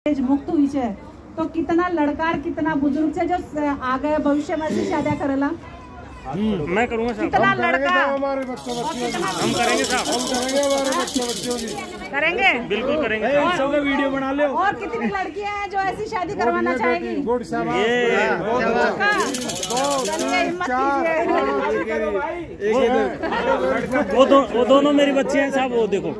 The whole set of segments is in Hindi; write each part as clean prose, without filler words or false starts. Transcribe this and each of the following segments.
मुक्त हुई है तो कितना लड़का कितना बुजुर्ग से जो आ गए भविष्य में ऐसी शादी करेला। मैं करूँगा साहब। कितना लड़का हमारे बच्चों हम करेंगे साहब। हम करेंगे हमारे बच्चों की करेंगे बिल्कुल करेंगे। वीडियो बना लो। और कितनी लड़कियां हैं जो ऐसी शादी करवाना चाहेगी। गुड शाबाश। चलिए हिम्मत कीजिए। वो दोनों मेरी बच्चे हैं साहब। वो देखो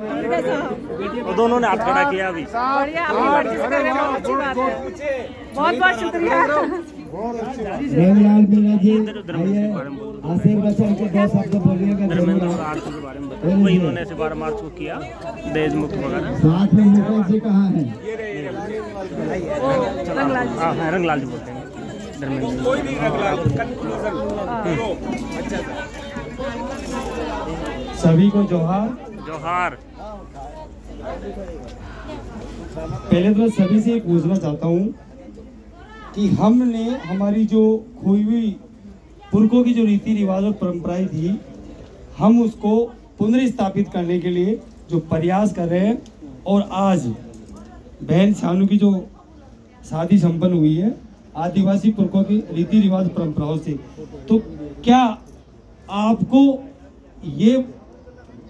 वो दोनों ने हाथ खड़ा किया अभी। बढ़िया, अपनी मर्जी से कर रहे हैं, बहुत अच्छी बात है। बहुत बहुत शुक्रिया। रंगलाल मीना जी आसिफ बच्चन के दो शब्द बोलिएगा। धर्मेंद्र आरती के बारे में बताया, वही इन्होंने 12 मार्च को किया दहेज मुक्त वगैरह। साथ में मुकेश जी कहाँ हैं? हाँ रंगलाल जी बोलते हैं धर्मेंद्र। सभी को जोहार। जोहार। पहले तो सभी से पूछना चाहता हूँ कि हमने हमारी जो खोई हुई पुरखों की जो रीति रिवाज और परंपराएं थी, हम उसको पुनर्स्थापित करने के लिए जो प्रयास कर रहे हैं। और आज बहन शानू की जो शादी संपन्न हुई है आदिवासी पुरखों की रीति रिवाज परंपराओं से, तो क्या आपको ये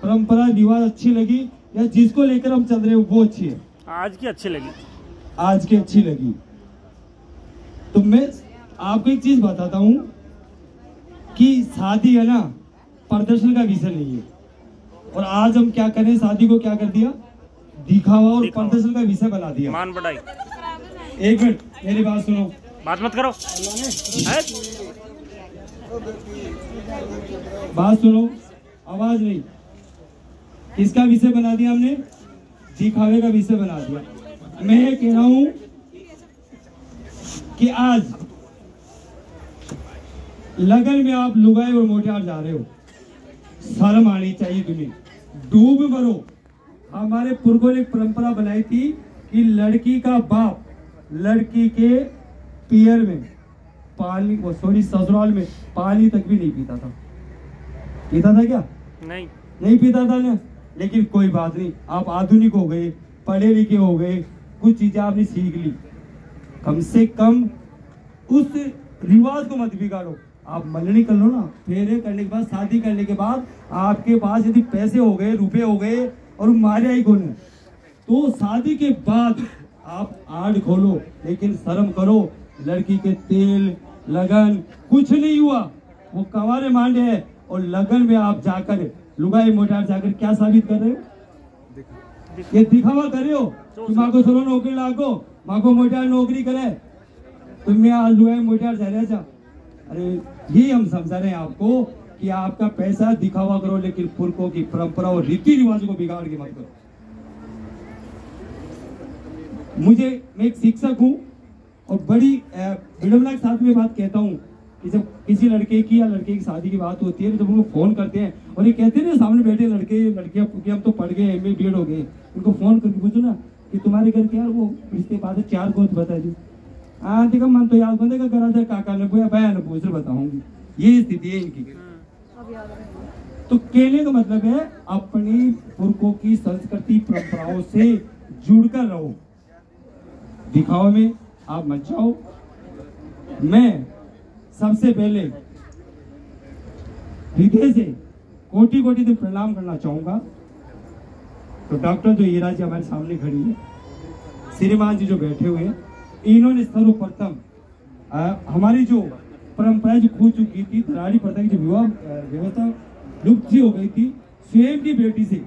परंपरा रिवाज अच्छी लगी या जिसको लेकर हम चल रहे हैं वो अच्छी है? आज की अच्छी लगी। आज की अच्छी लगी। तो मैं आपको एक चीज बताता हूँ कि शादी है ना प्रदर्शन का विषय नहीं है। और आज हम क्या करें, शादी को क्या कर दिया, दिखावा और प्रदर्शन का विषय बना दिया। मान बढ़ाई। एक मिनट मेरी बात सुनो। बात मत करो। बात सुनो, आवाज नहीं। किसका विषय बना दिया हमने? दिखावे का विषय बना दिया। मैं ये कह रहा हूं कि आज लगन में आप लुगाई और मोटियार जा रहे हो, शर्म आनी चाहिए तुम्हें। डूब मरो। हमारे पुरखों ने एक परंपरा बनाई थी कि लड़की का बाप लड़की के पियर में पानी, वो सॉरी ससुराल में पानी तक भी नहीं पीता था। पीता था क्या? नहीं पीता था ना। लेकिन कोई बात नहीं, आप आधुनिक हो गए, पढ़े लिखे हो गए, कुछ चीजें आपने सीख ली। कम से कम उस रिवाज को मत बिगाड़ो। आप मंडली कर लो ना, फेरे करने के बाद, शादी करने के बाद आपके पास यदि पैसे हो गए, रुपए हो गए और मारे ही कौन है, तो शादी के बाद आप आड़ खोलो। लेकिन शर्म करो। लड़की के तेल लगन कुछ नहीं हुआ, वो कंवारे मांडे है। और लगन में आप जाकर लुगाई मोटार जाकर क्या साबित कर रहे हो? ये दिखावा कर रहे हो कि माँ को चलो नौकरी लागो, माँ को मोटार नौकरी करे, तुम्हें आज लुगाई मोटार जा रहे। अरे यही हम समझा रहे हैं आपको कि आपका पैसा दिखावा करो, लेकिन पुरखों की परंपरा और रीति रिवाज को बिगाड़ के मत करो। मैं एक शिक्षक हूँ और बड़ी विडम्बना के साथ में बात कहता हूँ कि जब किसी लड़के की या लड़के की शादी की बात होती है तो जब उनको फोन करते हैं और ये कहते हैं ना सामने बैठे लड़के लड़कियां कि हम तो पढ़ गए, MA BEd हो गए, उनको फोन करके पूछो ना कि तुम्हारे घर क्या वो रिश्ते बाद 4 गोद बता दो। हाँ देखो मन तो याद बंदे का करा था, काका ने बोया बया ने पूछ बताऊंगी। ये स्थिति है इनकी। तो कहने का मतलब है अपनी पुरखों की संस्कृति परंपराओं से जुड़कर रहो, दिखाओ में आप मत जाओ। मैं सबसे पहले हृदय से कोटि कोटि से प्रणाम करना चाहूंगा। तो डॉक्टर जो हीरा जी हमारे सामने खड़ी है, श्रीमान जी जो बैठे हुए हैं, इन्होंने सर्वप्रथम हमारी जो परंपराएं जो खो चुकी थी, धराड़ी प्रथा की जो विवाह व्यवस्था लुप्त हो गई थी, स्वयं की बेटी से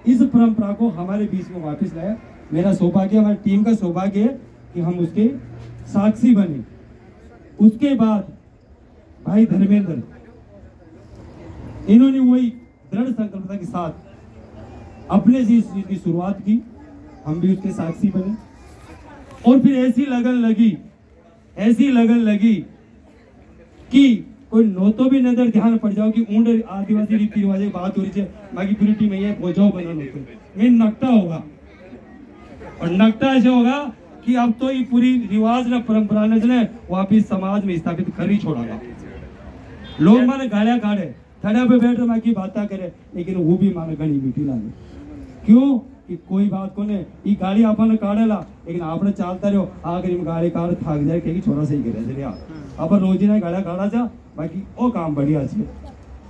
इस परंपरा को हमारे बीच में वापस लाया। मेरा सौभाग्य, हमारी टीम का सौभाग्य है कि हम उसके साक्षी बने। उसके बाद भाई धर्मेंद्र, इन्होंने वही दृढ़ संकल्पना के साथ अपने से इस चीज की शुरुआत की, हम भी उसके साक्षी बने। और फिर ऐसी लगन लगी कि कोई नोतो भी नजर ध्यान पड़ जाओ कि ऊंड आदिवासी रीति रिवाज की बात हो रही है, बाकी पूरी टीम है पहुंचाओ बना में नकटा होगा। और नकटा ऐसे होगा कि अब तो ये पूरी रिवाज ना परंपरा ने वापिस समाज में स्थापित कर ही छोड़ा। लोग माने गाड़िया काढ़े, थड़े पे बैठ माँ की बातें करे, लेकिन वो भी माने घनी मीठी लागे। क्यों? कि कोई बात को ने ये गाड़ी आपने काढ़ेला लेकिन आपने चालता रहो आगे इन गाड़ी कार थक जाए कि छोरा सही करे चलिए अपन रोजी ना गाड़ा काढ़ा जा बाकी वो काम बढ़िया छे।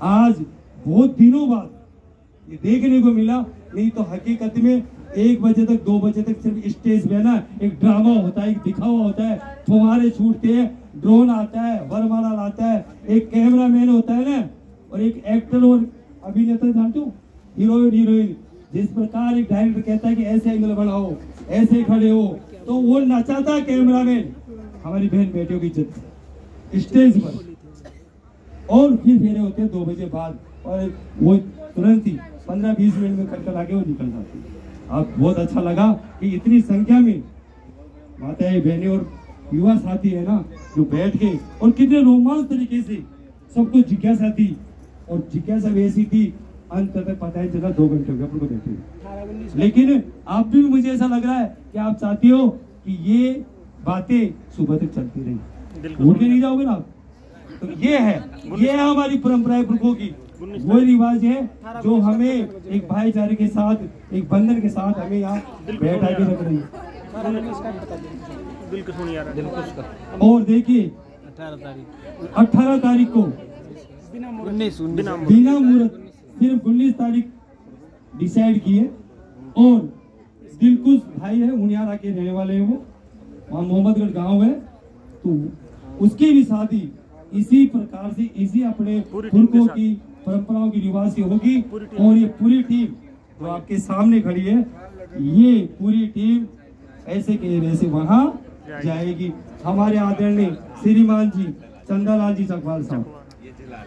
आज बहुत दिनों बाद ये देखने को मिला, नहीं तो हकीकत में 1 बजे तक 2 बजे तक सिर्फ स्टेज पे ना एक ड्रामा होता है, एक दिखावा होता है, फुहारे छूटते हैं, ड्रोन आता है, वरमाला आता है, एक कैमरामैन होता है ना, और एक एक्टर और अभिनेता जानते हो, हीरोइन जिस प्रकार एक डायरेक्टर कहता है कि ऐसे एंगल बनाओ, ऐसे खड़े हो, तो वो नचाता कैमरामैन हमारी बहन बेटियों की इज्जत स्टेज पर। और फिर फेरे होते हैं 2 बजे बाद और वो तुरंत ही 15-20 मिनट में कर आके वो निकल जाते हैं। अब बहुत अच्छा लगा कि इतनी संख्या में माताएं बहनें और युवा साथी है ना जो बैठ के और कितने रोमांच तरीके से सबको जिज्ञासा थी, और जिज्ञासा वैसी थी अंत तक पता है चला 2 घंटे हो गए अपन को बैठे हुए। लेकिन आप भी मुझे ऐसा लग रहा है कि आप चाहती हो कि ये बातें सुबह तक चलती रही, उठ के नहीं जाओगे ना आप। तो ये है हमारी परंपरा पुरखों की, वो रिवाज है जो हमें एक भाईचारे के साथ, एक बंधन के साथ हमें यहाँ बैठा के रख रही है। और देखिए 18 तारीख को बिना मुहूर्त सिर्फ 19 तारीख डिसाइड किए, और दिलकुश भाई है उनियारा के रहने वाले हैं, वो वहाँ मोहम्मदगढ़ गांव है, तो उसकी भी शादी इसी प्रकार से इसी अपने पुरखों की परंपराओं की रिवाज से होगी। और ये पूरी टीम जो आपके सामने खड़ी है, ये पूरी टीम ऐसे के वैसे वहां जाएगी। हमारे आदरणीय श्रीमान जी चंदालाल जी चकवाल साहब,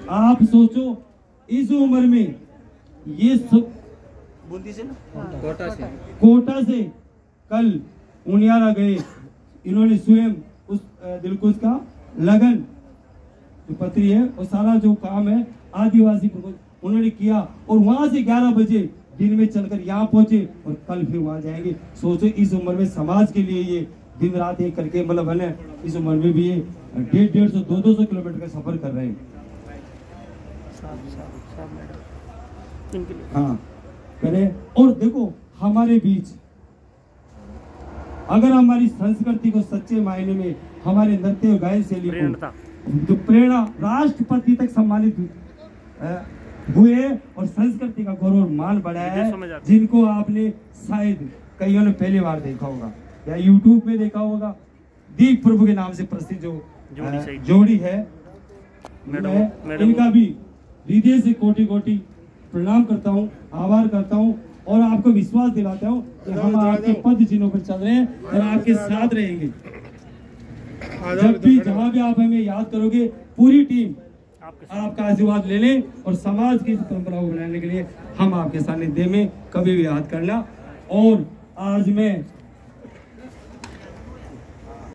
आप सोचो इस उम्र में ये कोटा से कल उनियारा गए, इन्होंने स्वयं उस दिलकुश का लगन जो पत्री है और सारा जो काम है आदिवासी उन्होंने किया, और वहां से 11 बजे दिन में चलकर यहाँ पहुंचे और कल फिर वहां जाएंगे। सोचो इस उम्र में समाज के लिए ये दिन रात एक करके मतलब है, इस उम्र में भी ये 150-200 किलोमीटर का सफर कर रहे हैं। हाँ करें। और देखो हमारे बीच अगर हमारी संस्कृति को सच्चे मायने में हमारे नृत्य और गायन शैली को जो प्रेरणा राष्ट्रपति तक सम्मानित हुए और संस्कृति का गौरव मान बढ़ाया है, जिनको आपने शायद कईयों ने पहली बार देखा होगा या यूट्यूब पे देखा होगा, दीप प्रभु के नाम से प्रसिद्ध जो जोड़ी है, मैं इनका भी हृदय से कोटि प्रणाम करता हूँ, आभार करता हूँ, और आपको विश्वास दिलाता हूँ कि हम आपके पद चिन्हों पर चल रहे हैं और आपके साथ रहेंगे। जब भी जहाँ भी आप हमें याद करोगे, पूरी टीम आपका आशीर्वाद लेने और समाज की परंपरा को बनाने के लिए हम आपके सानिध्य में कभी भी याद करना। और आज मैं